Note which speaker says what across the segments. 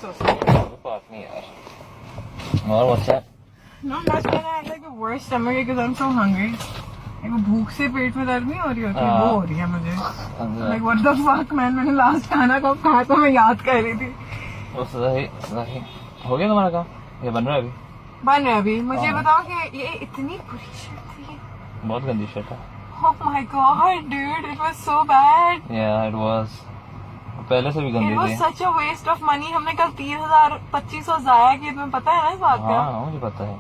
Speaker 1: So sorry.
Speaker 2: बात नहीं यार. और what's that?
Speaker 1: No, I'm not gonna have like the worst stomach because I'm so hungry. एक वो भूख से पेट में दर्द नहीं हो रही होती है, वो हो रही है मुझे. Like what the fuck man, मैंने लास्ट खाना कब खाया तो मैं याद कर रही थी.
Speaker 2: वो सही हो गया तुम्हारा काम? ये बन रहा है अभी?
Speaker 1: बन रहा है अभी. मुझे बताओ कि ये इतनी बुरी शर्ट थी.
Speaker 2: बहुत गंदी शर्ट है.
Speaker 1: Oh my god, dude, it was so bad.
Speaker 2: Yeah, it was. पहले से भी गंदी
Speaker 1: It was
Speaker 2: थी.
Speaker 1: such a waste of money. हमने कल 3,000-2,500 जाया किया, तुम्हें पता है ना इस बात का?
Speaker 2: हाँ मुझे पता है.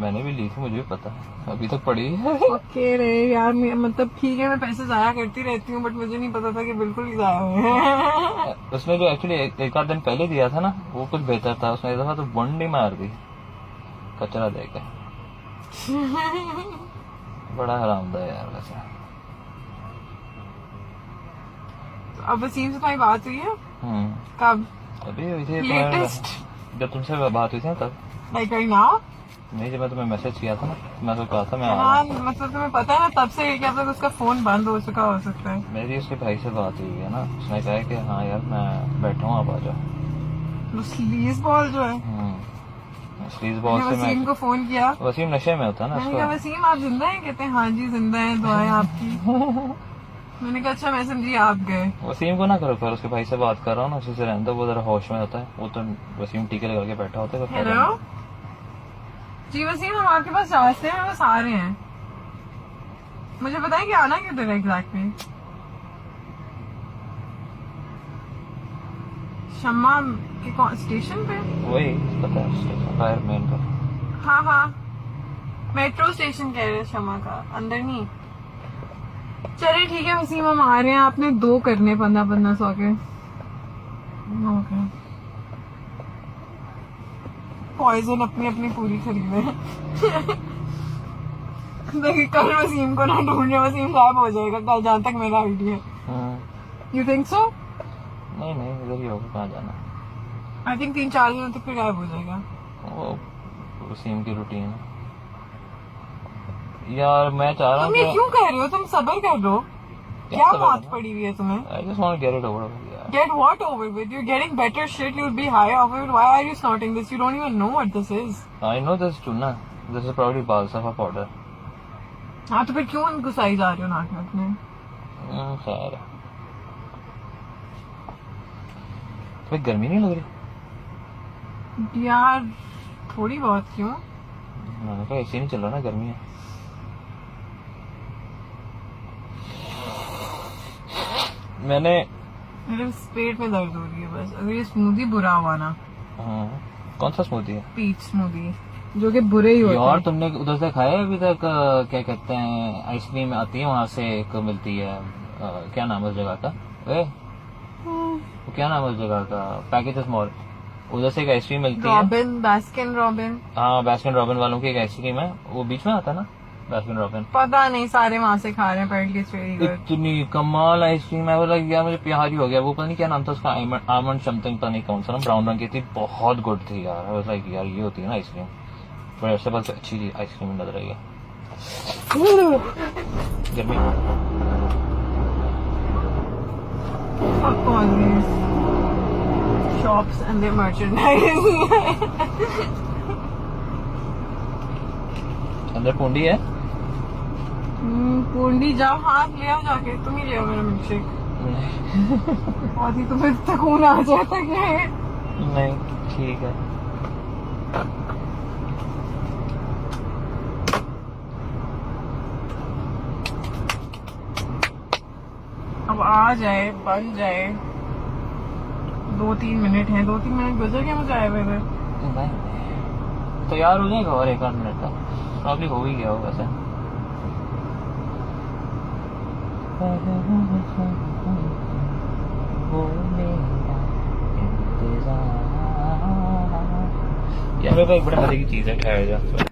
Speaker 2: मैंने भी ली थी, मुझे भी पता है. अभी तक पड़ी है.
Speaker 1: ओके रे यार, मतलब ठीक है मैं पैसे जाया करती रहती हूँ, बट मुझे नहीं पता था कि बिल्कुल ही जाया हुए हैं.
Speaker 2: उसने जो एक्चुअली एक आध दिन पहले दिया था ना, वो कुछ बेहतर था. उसने दफा तो बंडी मार दी कचरा देके. बड़ा हरामदा है यार वैसे.
Speaker 1: अब वसीम से तुम्हारी बात हुई है? कब?
Speaker 2: अभी हुई थी.
Speaker 1: लेटेस्ट
Speaker 2: जब तुमसे बात हुई थी ना तब.
Speaker 1: Like right now?
Speaker 2: नहीं, जब मैं तुम्हें मैसेज किया था ना, मैं तो कहा था मैं आ रहा
Speaker 1: हाँ,
Speaker 2: हूँ.
Speaker 1: मतलब तुम्हें पता है ना तब से क्या तक उसका फोन बंद हो चुका हो सकता है.
Speaker 2: मेरी उसके भाई से बात हुई है ना, उसने कहा कि हाँ यार मैं बैठा हूँ, आप आ जाओ.
Speaker 1: वो स्लीज बॉल जो है,
Speaker 2: स्लीज बॉल से
Speaker 1: वसीम
Speaker 2: मैं.
Speaker 1: को फोन किया.
Speaker 2: वसीम नशे में होता है ना
Speaker 1: मैंने कहा
Speaker 2: उसको.
Speaker 1: वसीम आप जिंदा हैं? कहते हैं हाँ जी जिंदा हैं, दुआएं आपकी. मैंने कहा अच्छा, मैं समझी आप गए.
Speaker 2: वसीम को ना करो, फिर उसके भाई से बात कर रहा हूँ ना, उसी से रहने दो. वो जरा होश में होता है. वो तो वसीम टीके लगा के बैठा होता है.
Speaker 1: हेलो जी वसीम, हम आपके पास रास्ते में बस आ रहे हैं. मुझे बताएं कि आना किधर है एग्जैक्टली? शम्मा के स्टेशन पे?
Speaker 2: वही पता है, फायर मैन का.
Speaker 1: हाँ हाँ, मेट्रो स्टेशन कह रहे हैं शम्मा का, अंदर नहीं. चलिए ठीक है वसीम, हम आ रहे हैं. आपने 2 करने 1500 के. ओके. पॉइजन अपनी अपनी पूरी खरीदे. देखिए कल वसीम को ना ढूंढने, वसीम गायब हो जाएगा कल, जहाँ तक मेरा आइडिया. You think so?
Speaker 2: नहीं इधर ही होगा, कहाँ जाना.
Speaker 1: आई थिंक 3-4 दिनों तक फिर गायब हो जाएगा.
Speaker 2: वो वसीम की रूटीन. यार मैं चाह रहा हूँ.
Speaker 1: तुम ये क्यों कह रहे हो? तुम सब्र कर लो. क्या बात पड़ी हुई है तुम्हें?
Speaker 2: I just want to get it over with.
Speaker 1: Get what over with? You're getting better shit. You'll be high off it. Why are you snorting this? You don't even know what this is.
Speaker 2: I know this too ना. This is probably balsafa powder.
Speaker 1: हाँ तो फिर क्यों घुसाई जा रहे हो नाक में अपने?
Speaker 2: खैर. तुम्हें गर्मी नहीं लग रही?
Speaker 1: यार थोड़ी बहुत. क्यों?
Speaker 2: मैंने कहा ऐसे नहीं चल रहा ना, गर्मी है.
Speaker 1: मेरे पेट में दर्द हो रही है बस. अगर ये स्मूदी बुरा हुआ ना.
Speaker 2: कौन सा स्मूदी है?
Speaker 1: पीच स्मूदी, जो कि बुरे ही होते हैं.
Speaker 2: यार तुमने उधर से खाया अभी तक? क्या कहते हैं, आइसक्रीम आती है वहाँ से, एक मिलती है. क्या नाम है उस जगह का? क्या नाम है उस जगह का? Packages mall. उधर से एक आइसक्रीम मिलती है.
Speaker 1: Robin, Baskin robin.
Speaker 2: हाँ, बास्किन रॉबिन वालों की एक आइसक्रीम है, वो बीच में आता है ना, बास्किन रॉबिन.
Speaker 1: पता नहीं, सारे वहाँ से खा रहे हैं. पेट की वेरी गुड.
Speaker 2: इतनी कमाल आइसक्रीम है वो. लग यार मुझे प्यार ही हो गया. वो पता नहीं क्या नाम था उसका, आमंड समथिंग, पता नहीं कौन सा ना, ब्राउन रंग की थी, बहुत गुड थी यार. आई वाज लाइक यार ये होती है ना आइसक्रीम, बड़े उससे बस अच्छी आइसक्रीम नजर रही है. गर्मी.
Speaker 1: Fuck all these shops and their merchandise.
Speaker 2: अंदर पूंडी है.
Speaker 1: पूंडी जाओ, हाथ ले आओ जाके. तुम ही ले आओ मेरा मिल्कशेक. और ही तुम्हें सुकून आ जाता क्या है?
Speaker 2: नहीं ठीक है.
Speaker 1: अब आ जाए, बन जाए. 2-3 मिनट हैं. 2-3 मिनट गुजर गए मुझे आए हुए.
Speaker 2: नहीं तैयार हो जाएगा और 1-8 मिनट का प्रॉब्ली हो ही गया हो वैसे. यार मेरे को एक बड़ा मजे की चीज है, ठहर जा.